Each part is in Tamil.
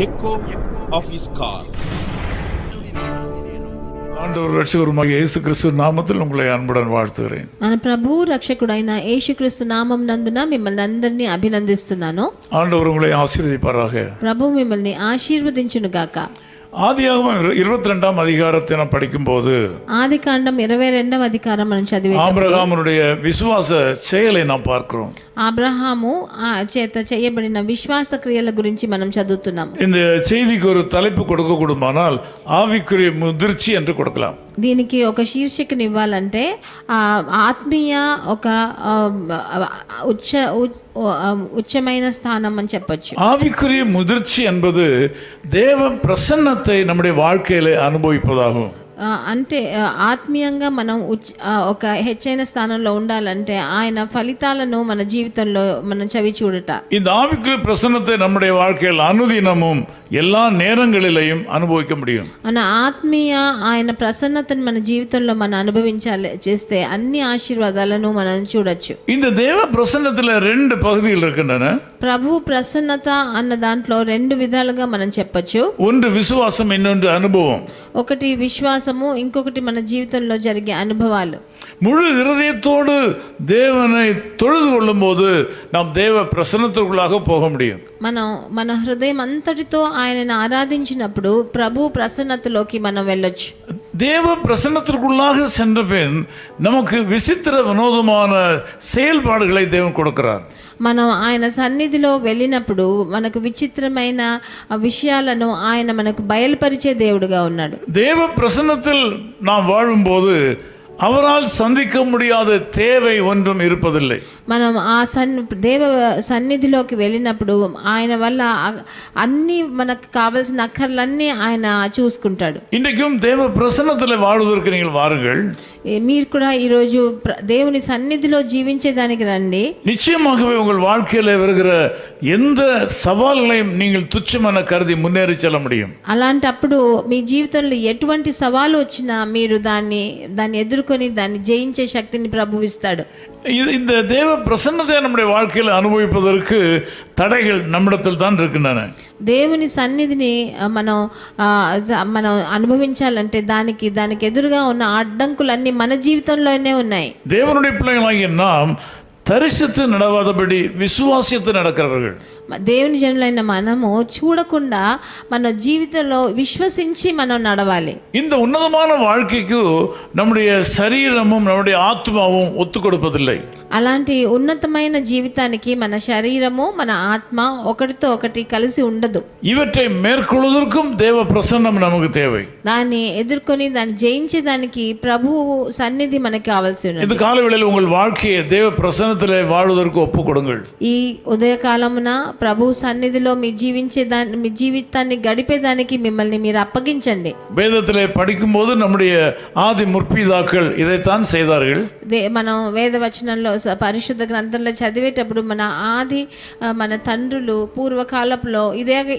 echo of his call. ஆண்டவர் ரட்சகருமாகிய இயேசு கிறிஸ்து நாமத்தில் உங்களை அன்புடன் வாழ்த்துகிறேன். మన ప్రభు రక్షకుడైన యేసుక్రీస్తు నామం నందున మిమ్మల్ని అందరినీ అభినందిస్తున్నాను. ஆண்டவர் உங்களை ஆசீర్వదింపాராக. ప్రభు మిమ్మల్ని ఆశీర్వదించును గాక. ஆதியாகமம் 22ஆம் அதிகாரத்தை நாம் படிக்கும்போது ఆదికాండం 22వ అధికారం మనం చదివేటప్పుడు ஆபிரகாமுடைய விசுவாச செயலை நாம் பார்க்கிறோம். అబ్రహాము చేత చేయబడిన విశ్వాస క్రియల గురించి మనం చదువుతున్నాం. இந்த செய்திக்கு ஒரு தலைப்பு கொடுக்க கூடுமானால் ஆவிக்குரிய முதிர்ச்சி என்று கொடுக்கலாம். దీనికి ఒక శీర్షికను ఇవ్వాలంటే ఆత్మీయ ఒక ఉచ్చమైన స్థానం అని చెప్పొచ్చు. ஆவிக்குரிய முதிர்ச்சி என்பது தேவ பிரசன்னத்தை நம்முடைய வாழ்க்கையில அனுபவிப்பதாகும். అంటే ఆత్మీయంగా మనం ఒక హెచ్చైన స్థానంలో ఉండాలంటే ఆయన ఫలితాలను మన జీవితంలో మనం చవి చూడట. இந்த ஆவிக்குரிய பிரசன்னத்தை நம்முடைய வாழ்க்கையில் அனுதினமும் எல்லா நேரங்களிலேயும் அனுபவிக்க முடியும். మన ఆత్మీయ ఆయన ప్రసన్నతను మన జీవితంలో మనం అనుభవించాలి చేస్తే అన్ని ఆశీర్వాదాలను మనం చూడొచ్చు. இந்த தேவ பிரசன்னத்துல ரெண்டு பகுதிகள் இருக்கின்றன. ప్రభు ప్రసన్నత అన్న దాంట్లో రెండు విధాలుగా మనం చెప్పొచ్చు. ஒன்று விசுவாசம், இன்னொன்று அனுபவம். ఒకటి విశ్వాసము, ఇంకొకటి మన జీవితంలో జరిగే అనుభవాలు. முழு இருதயத்தோடு தேவனை தொழுது கொள்ளும் போது நாம் தேவ பிரசன்னத்திற்குள்ளாக போக முடியும். మనం మన హృదయం అంతటితో ఆయనను ఆరాధించినప్పుడు ప్రభు ప్రసన్నతలోకి మనం వెళ్ళొచ్చు. தேவ பிரசன்னத்திற்குள்ளாக சென்ற பின் நமக்கு விசித்திர வினோதமான செயல்பாடுகளை தேவன் கொடுக்கிறார். మనం ఆయన సన్నిధిలో వెళ్ళినప్పుడు మనకు విచిత్రమైన విషయాలను ఆయన మనకు బయలుపరిచే దేవుడుగా ఉన్నాడు. தேவ பிரசன்னத்தில் நாம் வாழும்போது அவரால் சந்திக்க முடியாத தேவை ஒன்றும் இருப்பதில்லை. మనం ఆ దేవ సన్నిధిలోకి వెళ్ళినప్పుడు ఆయన వల్ల అన్ని మనకు కావలసిన అక్కర్లన్నీ ఆయన చూసుకుంటాడు. இன்றைக்கும் தேவ பிரசன்னத்தில் வாழ்வதற்கு நீங்கள் வாருங்கள். మీరు కూడా ఈరోజు దేవుని సన్నిధిలో జీవించేదానికి రండి. நிச்சயமாகவே உங்கள் வாழ்க்கையில் வருகிற எந்த சவால்களையும் நீங்கள் துச்சமென கருதி முன்னேறி செல்ல முடியும். అలాంటప్పుడు మీ జీవితంలో ఎటువంటి సవాలు వచ్చినా మీరు దాన్ని ఎదుర్కొని దాన్ని జయించే శక్తిని ప్రభువు ఇస్తాడు. இந்த தேவ பிரசன்னத்தை நம்முடைய வாழ்க்கையில் அனுபவிப்பதற்கு தடைகள் நம்மிடத்தில் தான் இருக்கின்றன. దేవుని సన్నిధిని మనం అనుభవించాలంటే దానికి ఎదురుగా ఉన్న అడ్డంకులన్నీ మన జీవితంలోనే ఉన్నాయి. தேவனுடைய பிள்ளைகளாகிய நாம் தரிசித்து நடவாதபடி விசுவாசித்து நடக்கிறவர்கள். దేవుని జనులైన మనము చూడకుండా మన జీవితంలో విశ్వసించి మనం నడవాలి. இந்த ఉన్నతமான வாழ்க்கைக்கு நம்முடைய சரீரமும் நம்முடைய ஆத்மாவும் ஒத்து கொடுப்பதில்லை. అలాంటి ఉన్నతమైన జీవితానికి మన శరీరము మన ఆత్మ ఒకటితో ఒకటి కలిసి ఉండదు. இவற்றை மேற்கொள்வதற்கும் தேவ பிரசன்னம் நமக்கு தேவை. దాన్ని ఎదుర్కొని దాన్ని జయించేదానికి ప్రభువు సన్నిధి మనకి కావాల్సి ఉన్నది. இந்த காலவேளையில் உங்கள் வாழ்க்கையை தேவ பிரசன்னத்திலே வாழ்வதற்கு ஒப்பு கொடுங்கள். ఈ ఉదయకాలమున ప్రభు సన్నిధిలో మీ జీవితాన్ని గడిపేదానికి మిమ్మల్ని మీరు అప్పగించండి. வேதத்திலே படிக்கும்போது நம்முடைய ஆதி முற்பிதாக்கள் இதைத்தான் செய்தார்கள். మనం వేదవచనంలో పరిశుద్ధ గ్రంథంలో చదివేటప్పుడు మన తండ్రులు పూర్వకాలపులో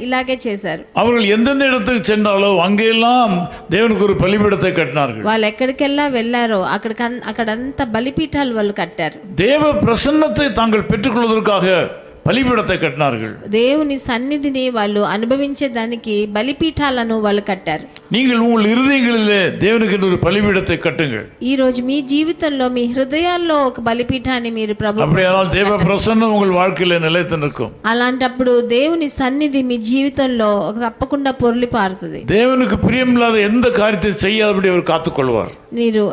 ఇలాగే చేశారు. அவர்கள் எந்தெந்த இடத்துக்கு சென்றாலோ அங்கெல்லாம் தேவனுக்கு ஒரு பலிபீடத்தை கட்டினார்கள். వాళ్ళు ఎక్కడికెల్లా వెళ్ళారో అక్కడంతా బలిపీఠాలు వాళ్ళు కట్టారు. தேவ பிரசன்னத்தை தாங்கள் பெற்றுக்கொள்வதற்காக பலிபீடத்தை கட்டினார்கள். దేవుని సన్నిధిని వాళ్ళు అనుభవించేదానికి బలిపీఠాలను వాళ్ళు కట్టారు. நீங்கள் உங்கள் இருதயங்களிலே தேவனுக்கு ஒரு பலிபீடத்தை கட்டுங்கள். ఈ రోజు మీ జీవితంలో మీ హృదయాల్లో ఒక బలిపీఠాన్ని మీరు அப்படியானால் தேவ பிரசன்னம் உங்கள் வாழ்க்கையிலே நிலைத்து நிற்கும். అలాంటప్పుడు దేవుని సన్నిధి మీ జీవితంలో తప్పకుండా పొర్లి పారుతుంది. தேவனுக்கு பிரியமில்லாத எந்த காரியத்தை செய்யாதபடி அவர் காத்துக்கொள்வார். మీరు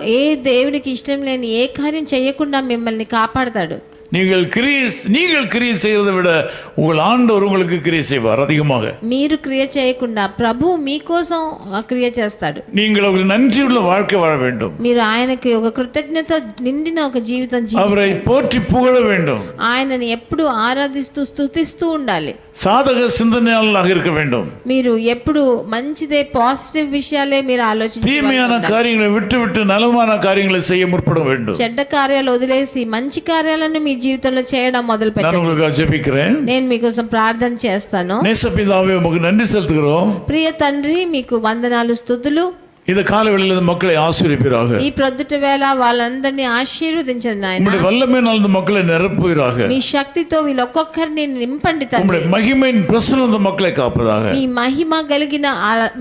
దేవునికి ఇష్టం లేని ఏ కార్యం చేయకుండా మిమ్మల్ని కాపాడతాడు. நீங்கள் கிரியை செய்வதை விட உங்கள் ஆண்டவர் உங்களுக்கு கிரியை செய்வார் அதிகமாக. మీరు క్రియ చేయకుండా ప్రభు మీకోసం క్రియ చేస్తాడు. நீங்கள் ஒரு நன்றியுள்ள வாழ்க்கை வாழ வேண்டும். మీరు ఆయనకి ఒక కృతజ్ఞత నిండిన ఒక జీవితం அவரை போற்றி புகழ வேண்டும். ఆయనని ఎప్పుడు ఆరాధిస్తూ స్తుతిస్తూ ఉండాలి. சாதக சிந்தனையாளராக இருக்க வேண்டும். మీరు ఎప్పుడు మంచిదే పాజిటివ్ విషయాలే మీరు ఆలోచించాలి. தீமையான காரியங்களை விட்டு நலமான காரியங்களை செய்ய முற்பட வேண்டும். చెడ్డ కార్యాలు వదిలేసి మంచి కార్యాలను మీ జీవితంలో చేయడం మొదలు పెట్టండి. నేను మీకోసం ప్రార్థన చేస్తాను. நேச பிதாவே உமக்கு நன்றி செலுத்துகிறோம். ప్రియ తండ్రి మీకు వందనాలు స్తుతులు. இந்த காலவெளியில் இந்த மக்களை ஆசீர்வதிப்பீராக. ఈ ప్రొద్దుట వేళ వాళ్ళందరినీ ఆశీర్వదించండి నాయన. உம்முடைய வல்லமையினால் இந்த மக்களை நிரப்புவீராக. మీ శక్తితో వీళ్ళొక్కొక్కరిని నింపండి తండ్రి. உம்முடைய మహిமையின் ప్రసన్నం இந்த மக்களை కాపதாக. మీ మహిమ కలిగిన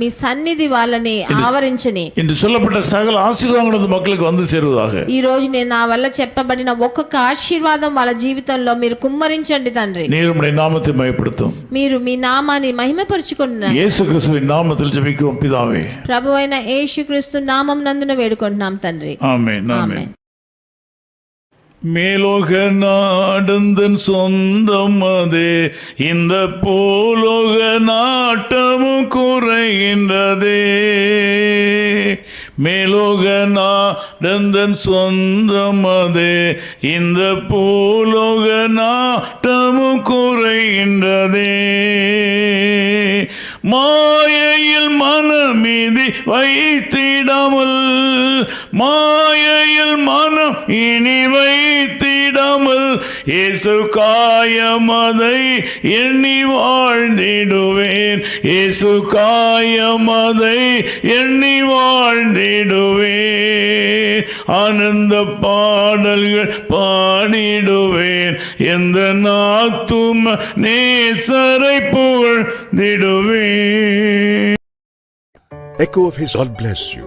మీ సన్నిధి వాళ్ళని ఆవరించని. இன்று சொல்லப்பட்ட సకల ఆశీర్వాదములు இந்த மக்களுக்கு வந்து சேருவதாக. ఈ రోజు నేను నా వల్ల చెప్పబడిన ఒక్కొక్క ఆశీర్వాదం వాళ్ళ జీవితంలో మీరు కుమ్మరించండి తండ్రి. நீர் உம்முடைய நாமத்தை மகிமைப்படுத்தும். మీరు మీ నామాన్ని మహిమపరచుకుంటున్నారు. యేసు క్రీస్తుவின் நாமத்தில் ஜெபிக்கிறோம் பிதாவே. ప్రభువైన యేసుక్రీస్తు నామం నందున వేడుకుంటున్నాం తండ్రి. ஆமென் ஆமென். மேலோக நாடந்தன் சொந்தம் அதே, இந்த பூலோக நாட்டமும் குறைகின்றதே. மேலோக நாடந்தன் சொந்தம் அதே, இந்த பூலோக நாட்டமும் குறைகின்றதே. மாயையில் மனமீதி வைத்திடாமல், மாயையில் மனம் இனி வைத்திடாமல், இயேசு காயமதை எண்ணி வாழ்ந்திடுவேன். இயேசு காயமதை எண்ணி வாழ்ந்திடுவேன். ஆனந்த பாடல்கள் பாடிடுவேன். எந்த நாத்தும நேசரை புகழ்ந்திடுவேன். Echo of His God bless you.